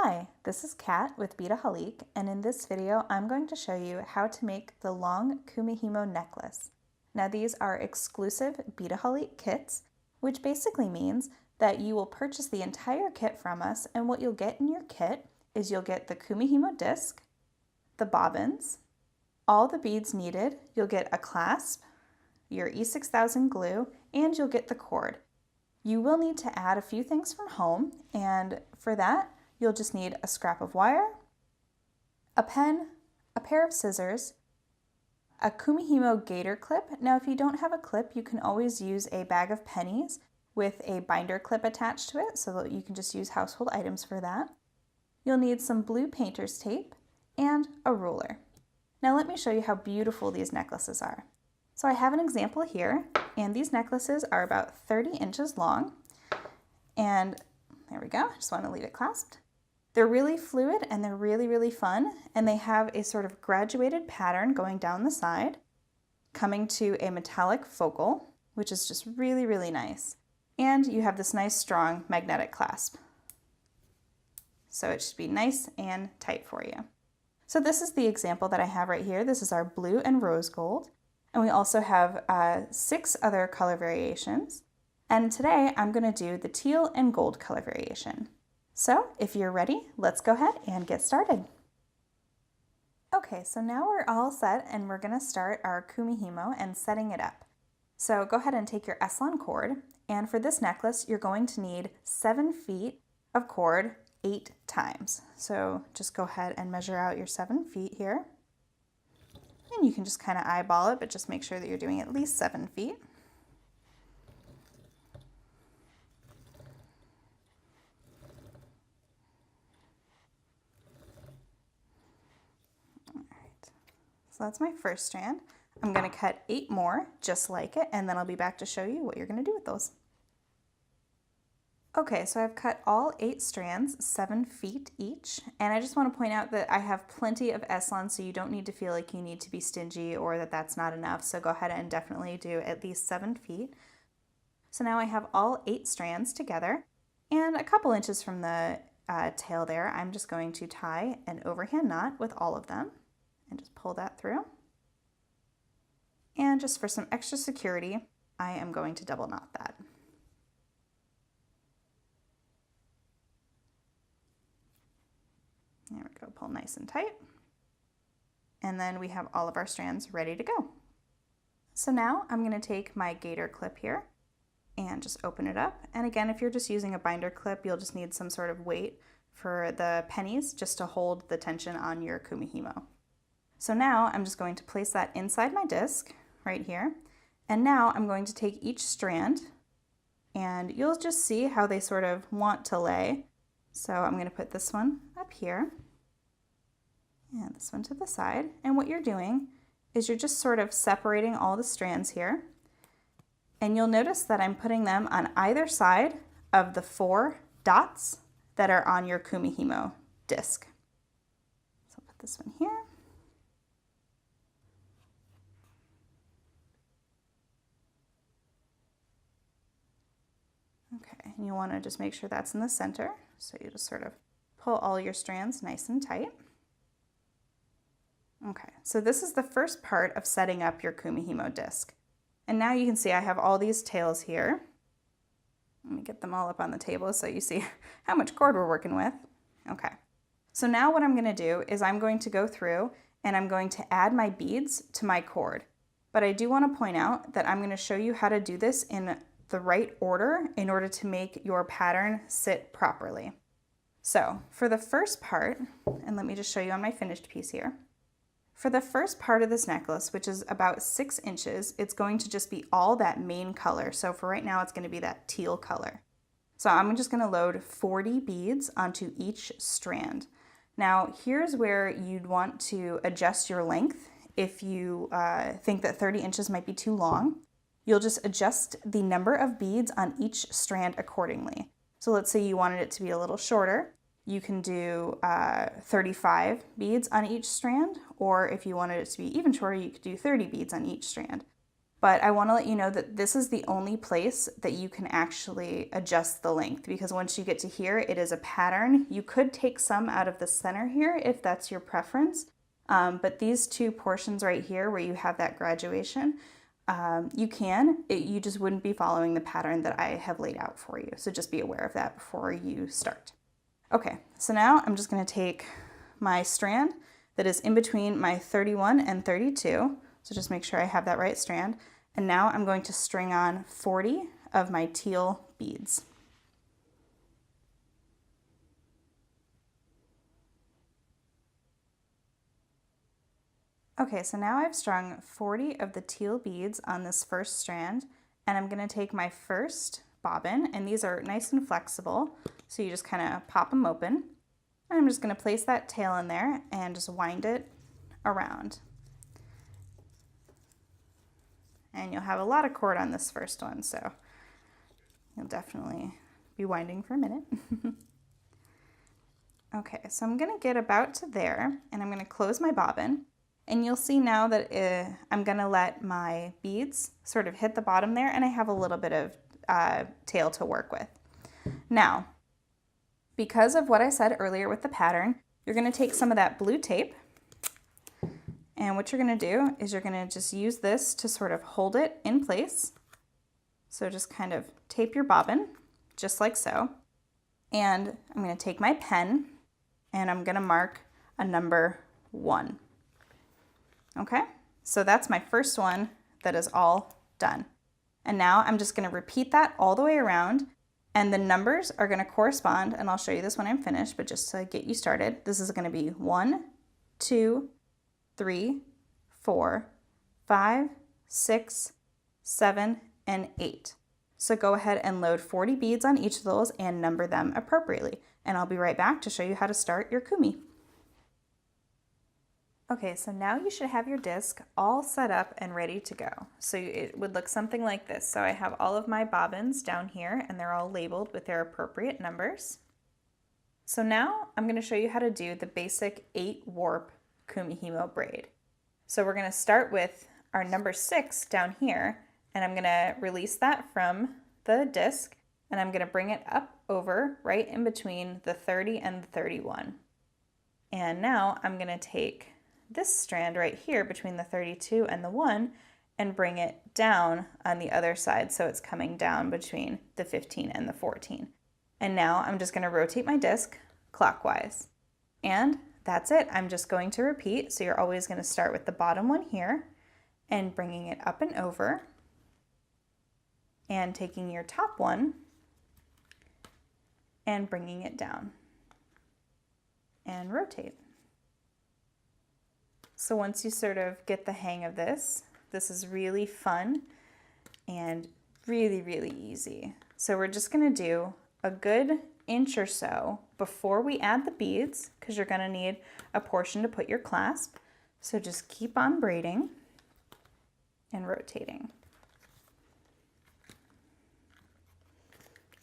Hi, this is Kat with Beataholic, and in this video I'm going to show you how to make the long kumihimo necklace. Now these are exclusive Beataholic kits, which basically means that you will purchase the entire kit from us, and what you'll get in your kit is you'll get the kumihimo disc, the bobbins, all the beads needed, you'll get a clasp, your E6000 glue, and you'll get the cord. You will need to add a few things from home, and for that you'll just need a scrap of wire, a pen, a pair of scissors, a kumihimo gator clip. Now if you don't have a clip, you can always use a bag of pennies with a binder clip attached to it, so that you can just use household items for that. You'll need some blue painter's tape and a ruler. Now let me show you how beautiful these necklaces are. So I have an example here, and these necklaces are about 30 inches long, and there we go, I just want to leave it clasped. They're really fluid and they're really fun, and they have a sort of graduated pattern going down the side, coming to a metallic focal, which is just really nice. And you have this nice strong magnetic clasp. So it should be nice and tight for you. So this is the example that I have right here. This is our blue and rose gold. And we also have 6 other color variations. And today I'm going to do the teal and gold color variation. So if you're ready, let's go ahead and get started. Okay, so now we're all set and we're going to start our kumihimo and setting it up. So go ahead and take your S-Lon cord, and for this necklace you're going to need 7 feet of cord 8 times. So just go ahead and measure out your 7 feet here. And you can just kind of eyeball it, but just make sure that you're doing at least 7 feet. All right, so that's my first strand. I'm going to cut 8 more just like it, and then I'll be back to show you what you're going to do with those. Okay, so I've cut all 8 strands, 7 feet each, and I just want to point out that I have plenty of S-Lon, so you don't need to feel like you need to be stingy or that that's not enough, so go ahead and definitely do at least 7 feet. So now I have all 8 strands together, and a couple inches from the tail there, I'm just going to tie an overhand knot with all of them, and just pull that through. And just for some extra security, I am going to double knot that. There we go, pull nice and tight. And then we have all of our strands ready to go. So now I'm going to take my gator clip here and just open it up. And again, if you're just using a binder clip, you'll just need some sort of weight for the pennies just to hold the tension on your kumihimo. So now I'm just going to place that inside my disc right here. And now I'm going to take each strand, and you'll just see how they sort of want to lay. So I'm going to put this one up here and this one to the side. And what you're doing is you're just sort of separating all the strands here. And you'll notice that I'm putting them on either side of the 4 dots that are on your kumihimo disc. So I'll put this one here. Okay, and you want to just make sure that's in the center. So you just sort of pull all your strands nice and tight. Okay, so this is the first part of setting up your kumihimo disc. And now you can see I have all these tails here. Let me get them all up on the table so you see how much cord we're working with. Okay, so now what I'm going to do is I'm going to go through and I'm going to add my beads to my cord. But I do want to point out that I'm going to show you how to do this in the right order in order to make your pattern sit properly. So for the first part, and let me just show you on my finished piece here. For the first part of this necklace, which is about 6 inches, it's going to just be all that main color. So for right now, it's going to be that teal color. So I'm just going to load 40 beads onto each strand. Now here's where you'd want to adjust your length if you think that 30 inches might be too long. You'll just adjust the number of beads on each strand accordingly. So let's say you wanted it to be a little shorter. You can do 35 beads on each strand, or if you wanted it to be even shorter, you could do 30 beads on each strand. But I want to let you know that this is the only place that you can actually adjust the length, because once you get to here, it is a pattern. You could take some out of the center here if that's your preference, but these two portions right here where you have that graduation, you can, you just wouldn't be following the pattern that I have laid out for you. So just be aware of that before you start. Okay, so now I'm just going to take my strand that is in between my 31 and 32. So just make sure I have that right strand. And now I'm going to string on 40 of my teal beads. Okay, so now I've strung 40 of the teal beads on this first strand, and I'm going to take my first bobbin, and these are nice and flexible, so you just kind of pop them open. And I'm just going to place that tail in there and just wind it around. And you'll have a lot of cord on this first one, so you'll definitely be winding for a minute. Okay, so I'm going to get about to there, and I'm going to close my bobbin. And you'll see now that I'm going to let my beads sort of hit the bottom there, and I have a little bit of tail to work with. Now, because of what I said earlier with the pattern, you're going to take some of that blue tape, and what you're going to do is you're going to just use this to sort of hold it in place. So just kind of tape your bobbin, just like so. And I'm going to take my pen, and I'm going to mark a number 1. Okay, so that's my first one that is all done. And now I'm just going to repeat that all the way around, and the numbers are going to correspond, and I'll show you this when I'm finished, but just to get you started, this is going to be 1, 2, 3, 4, 5, 6, 7, and 8. So go ahead and load 40 beads on each of those and number them appropriately. And I'll be right back to show you how to start your kumi. Okay, so now you should have your disc all set up and ready to go. So it would look something like this. So I have all of my bobbins down here, and they're all labeled with their appropriate numbers. So now I'm going to show you how to do the basic 8 warp kumihimo braid. So we're going to start with our number 6 down here, and I'm going to release that from the disc, and I'm going to bring it up over right in between the 30 and the 31. And now I'm going to take this strand right here between the 32 and the 1 and bring it down on the other side, so it's coming down between the 15 and the 14. And now I'm just going to rotate my disc clockwise. And that's it. I'm just going to repeat. So you're always going to start with the bottom one here and bringing it up and over, and taking your top one and bringing it down and rotate. So once you sort of get the hang of this, this is really fun and really, really easy. So we're just going to do a good inch or so before we add the beads, because you're going to need a portion to put your clasp. So just keep on braiding and rotating.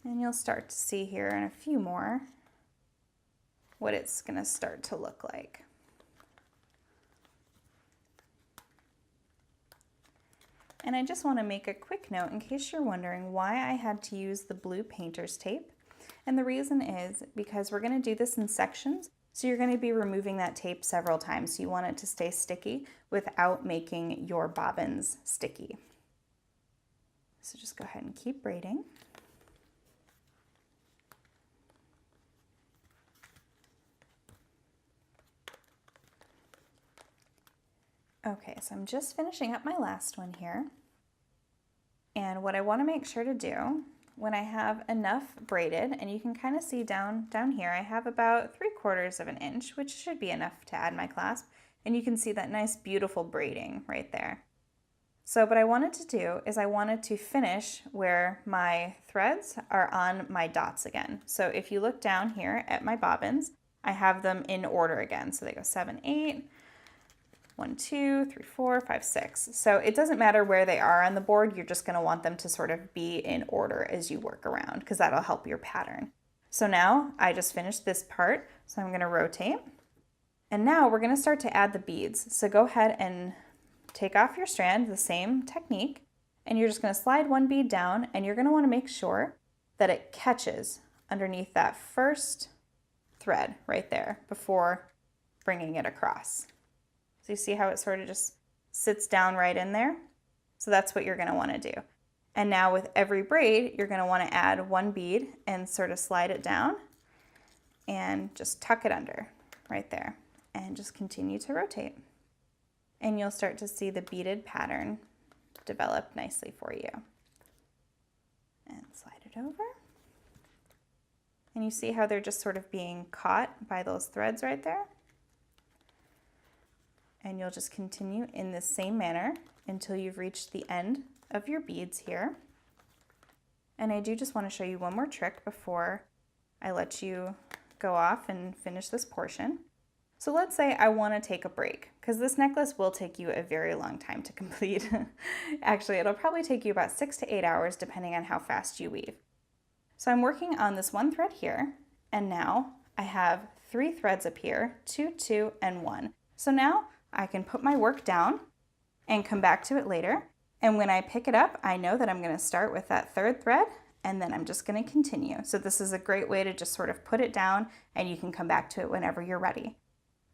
And you'll start to see here in a few more what it's going to start to look like. And I just want to make a quick note in case you're wondering why I had to use the blue painter's tape. And the reason is because we're going to do this in sections, so you're going to be removing that tape several times. So you want it to stay sticky without making your bobbins sticky. So just go ahead and keep braiding. Okay, so I'm just finishing up my last one here. And what I want to make sure to do when I have enough braided, and you can kind of see down here, I have about 3/4 of an inch, which should be enough to add my clasp. And you can see that nice, beautiful braiding right there. So what I wanted to do is I wanted to finish where my threads are on my dots again. So if you look down here at my bobbins, I have them in order again. So they go 7, 8, 1, 2, 3, 4, 5, 6. So it doesn't matter where they are on the board, you're just going to want them to sort of be in order as you work around, because that'll help your pattern. So now I just finished this part, so I'm going to rotate. And now we're going to start to add the beads. So go ahead and take off your strand, the same technique, And you're just going to slide one bead down, and you're going to want to make sure that it catches underneath that first thread right there before bringing it across. So you see how it sort of just sits down right in there? So that's what you're going to want to do. And now with every braid, you're going to want to add one bead and sort of slide it down and just tuck it under right there and just continue to rotate. And you'll start to see the beaded pattern develop nicely for you. And slide it over. And you see how they're just sort of being caught by those threads right there? And you'll just continue in this same manner until you've reached the end of your beads here. And I do just want to show you one more trick before I let you go off and finish this portion. So let's say I want to take a break, because this necklace will take you a very long time to complete. Actually, it'll probably take you about 6 to 8 hours depending on how fast you weave. So I'm working on this one thread here, and now I have 3 threads up here, 2, 2, and 1. So now I can put my work down and come back to it later. And when I pick it up, I know that I'm going to start with that 3rd thread, and then I'm just going to continue. So this is a great way to just sort of put it down, and you can come back to it whenever you're ready.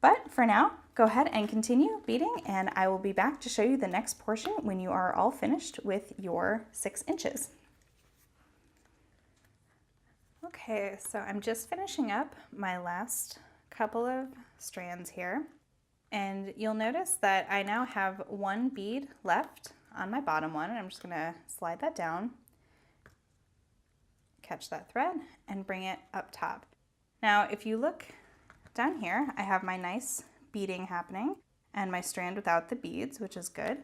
But for now, go ahead and continue beading, and I will be back to show you the next portion when you are all finished with your 6 inches. Okay, so I'm just finishing up my last couple of strands here, and you'll notice that I now have 1 bead left on my bottom one, and I'm just going to slide that down, catch that thread, and bring it up top. Now, if you look down here, I have my nice beading happening and my strand without the beads, which is good.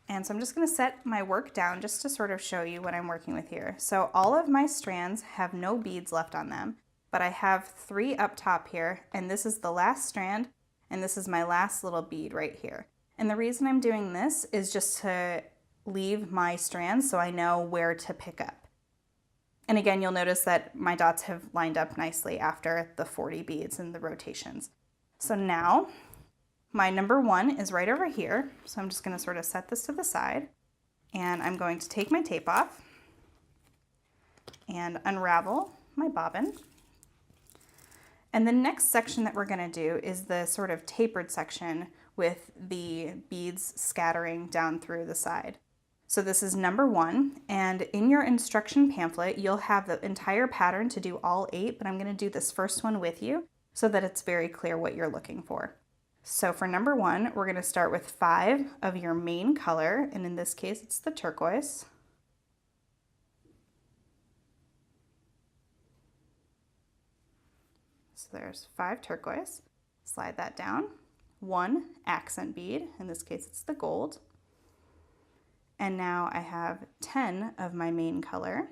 And so I'm just going to set my work down just to sort of show you what I'm working with here. So all of my strands have no beads left on them, but I have 3 up top here, and this is the last strand, and this is my last little bead right here. And the reason I'm doing this is just to leave my strands so I know where to pick up. And again, you'll notice that my dots have lined up nicely after the 40 beads and the rotations. So now my number 1 is right over here. So I'm just going to sort of set this to the side, and I'm going to take my tape off and unravel my bobbin. And the next section that we're going to do is the sort of tapered section with the beads scattering down through the side. So this is number 1, and in your instruction pamphlet, you'll have the entire pattern to do all 8, but I'm going to do this first one with you so that it's very clear what you're looking for. So for number 1, we're going to start with 5 of your main color, and in this case, it's the turquoise. So there's 5 turquoise. Slide that down. 1 accent bead, in this case it's the gold. And now I have 10 of my main color.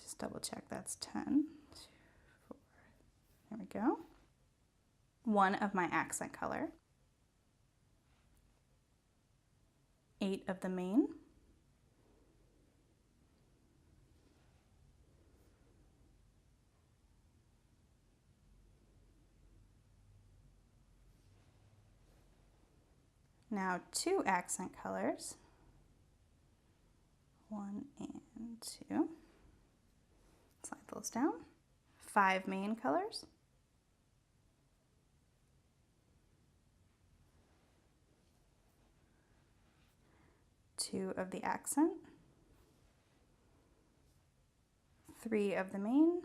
Just double check that's 10. 2, 4. There we go. 1 of my accent color. 8 of the main. Now 2 accent colors. 1 and 2. Slide those down. 5 main colors. 2 of the accent, 3 of the main,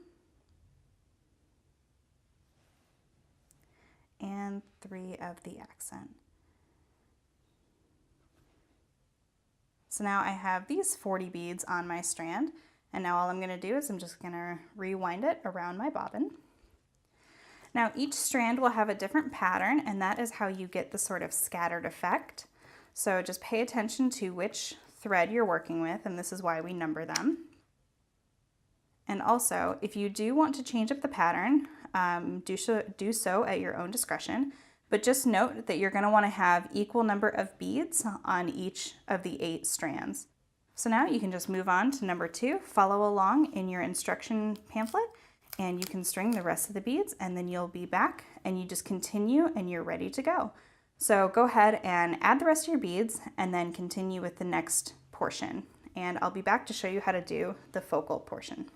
and 3 of the accent. So now I have these 40 beads on my strand, and now all I'm going to do is I'm just going to rewind it around my bobbin. Now each strand will have a different pattern, and that is how you get the sort of scattered effect. So just pay attention to which thread you're working with, and this is why we number them. And also, if you do want to change up the pattern, do so at your own discretion, but just note that you're going to want to have equal number of beads on each of the 8 strands. So now you can just move on to number 2, follow along in your instruction pamphlet, and you can string the rest of the beads, and then you'll be back and you just continue and you're ready to go. So go ahead and add the rest of your beads and then continue with the next portion. And I'll be back to show you how to do the focal portion.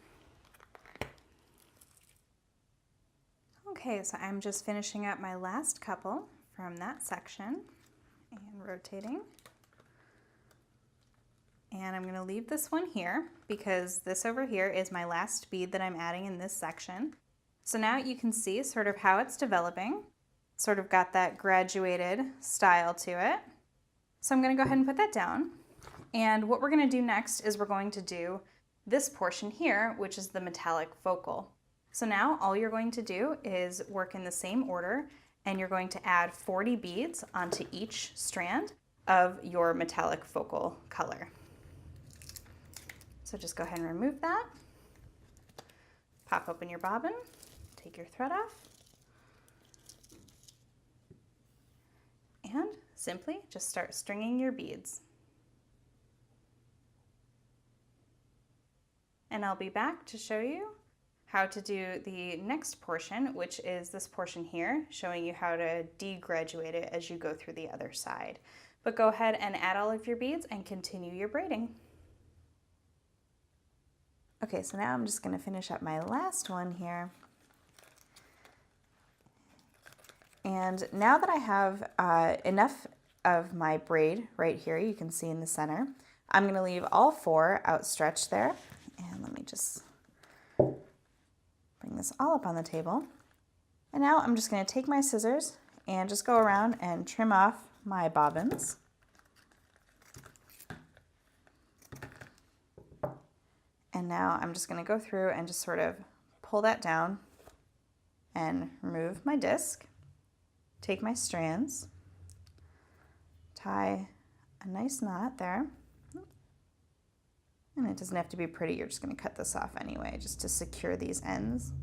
Okay, so I'm just finishing up my last couple from that section and rotating. And I'm going to leave this one here because this over here is my last bead that I'm adding in this section. So now you can see sort of how it's developing. Sort of got that graduated style to it. So I'm going to go ahead and put that down. And what we're going to do next is we're going to do this portion here, which is the metallic focal. So now all you're going to do is work in the same order, and you're going to add 40 beads onto each strand of your metallic focal color. So just go ahead and remove that. Pop open your bobbin, take your thread off, and simply just start stringing your beads. And I'll be back to show you how to do the next portion, which is this portion here, showing you how to degraduate it as you go through the other side. But go ahead and add all of your beads and continue your braiding. Okay, so now I'm just going to finish up my last one here. And now that I have enough of my braid right here, you can see in the center, I'm going to leave all 4 outstretched there. And let me just bring this all up on the table. And now I'm just going to take my scissors and just go around and trim off my bobbins. And now I'm just going to go through and just sort of pull that down and remove my disc. Take my strands, tie a nice knot there. And it doesn't have to be pretty, you're just going to cut this off anyway, just to secure these ends.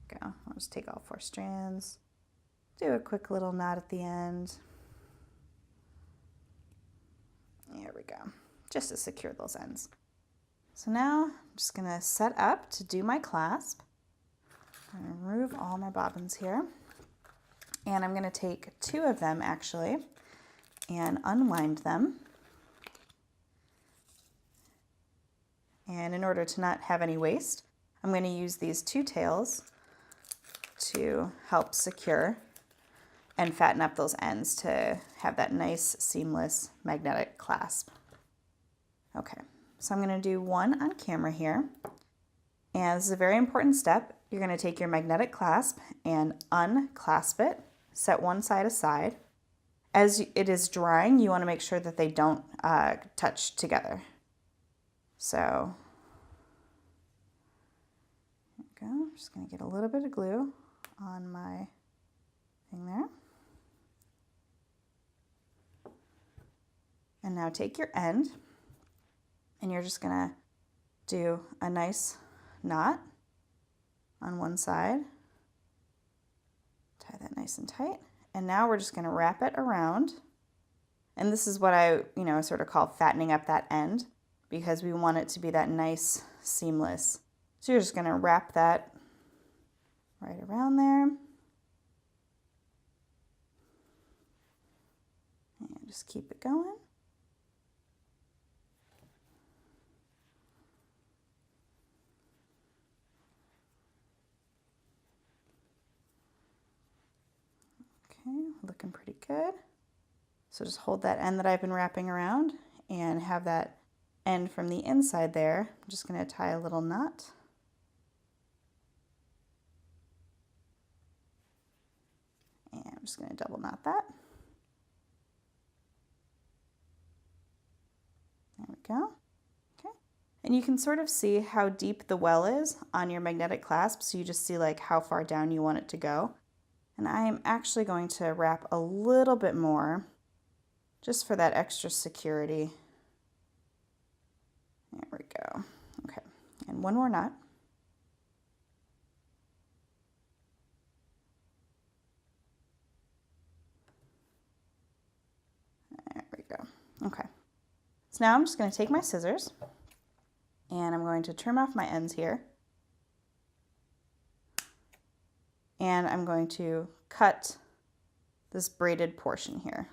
Go. I'll just take all 4 strands, do a quick little knot at the end. There we go, just to secure those ends. So now I'm just going to set up to do my clasp. I'm going to remove all my bobbins here. And I'm going to take 2 of them actually and unwind them. And in order to not have any waste, I'm going to use these 2 tails to help secure and fatten up those ends to have that nice seamless magnetic clasp. Okay, so I'm going to do one on camera here. And this is a very important step. You're going to take your magnetic clasp and unclasp it, set one side aside. As it is drying, you want to make sure that they don't touch together. So, there we go. I'm just going to get a little bit of glue on my thing there. And now take your end, and you're just going to do a nice knot on one side. Tie that nice and tight. And now we're just going to wrap it around. And this is what I, sort of call fattening up that end, because we want it to be that nice seamless. So you're just going to wrap that right around there. And just keep it going. Okay, looking pretty good. So just hold that end that I've been wrapping around and have that end from the inside there. I'm just going to tie a little knot. And I'm just going to double knot that. There we go. Okay. And you can sort of see how deep the well is on your magnetic clasp. So you just see like how far down you want it to go. And I am actually going to wrap a little bit more just for that extra security. There we go. Okay, and one more knot. There we go. So now I'm just going to take my scissors and I'm going to trim off my ends here. And I'm going to cut this braided portion here.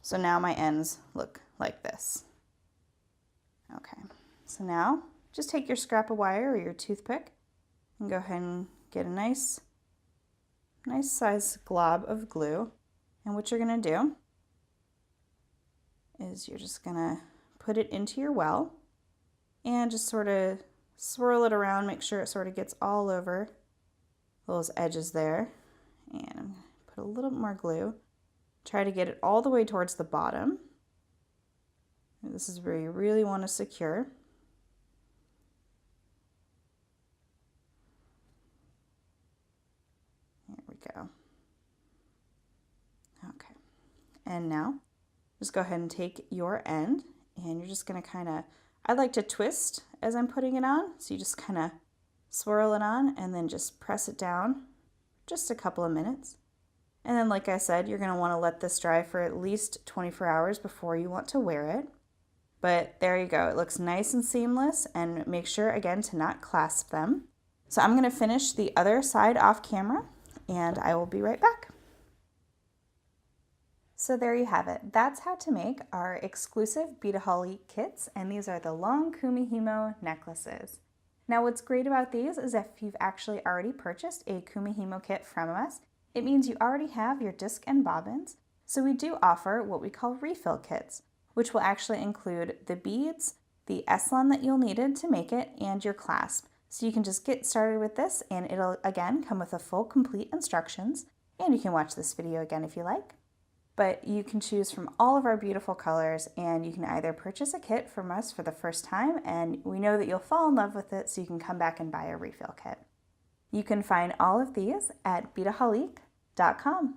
So now my ends look like this. Okay, so now just take your scrap of wire or your toothpick and go ahead and get a nice size glob of glue. And what you're gonna do is you're just gonna put it into your well and just sort of swirl it around, make sure it sort of gets all over those edges there. And I'm gonna put a little bit more glue. Try to get it all the way towards the bottom. This is where you really want to secure. There we go. Okay. And now just go ahead and take your end and you're just going to kind of, I like to twist as I'm putting it on. So you just kind of swirl it on and then just press it down just a couple of minutes. And then, like I said, you're going to want to let this dry for at least 24 hours before you want to wear it. But there you go. It looks nice and seamless, and make sure, again, to not clasp them. So I'm going to finish the other side off camera, and I will be right back. So there you have it. That's how to make our exclusive Beadaholique kits, and these are the long kumihimo necklaces. Now, what's great about these is if you've actually already purchased a kumihimo kit from us, it means you already have your disc and bobbins, so we do offer what we call refill kits, which will actually include the beads, the S-line that you'll need to make it, and your clasp. So you can just get started with this, and it'll, again, come with a full, complete instructions, and you can watch this video again if you like. But you can choose from all of our beautiful colors, and you can either purchase a kit from us for the first time, and we know that you'll fall in love with it, so you can come back and buy a refill kit. You can find all of these at beadaholique.com.